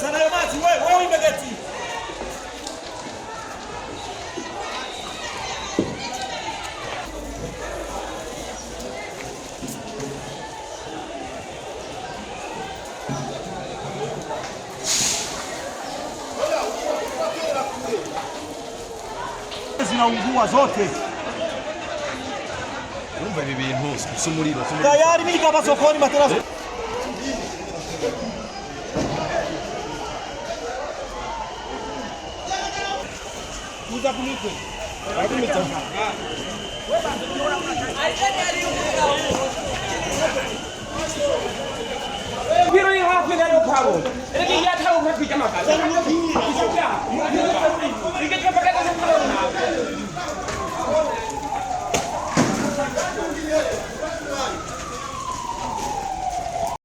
sana hayo maji wewe imegeti. Zinaungua zote. Urumva ibi bintu sumuriro tayari mimi kama sokoni materasi kuza kumikwe akumita Biro ya hapo ndio pabo. Ile ya tao kwa kama kaza.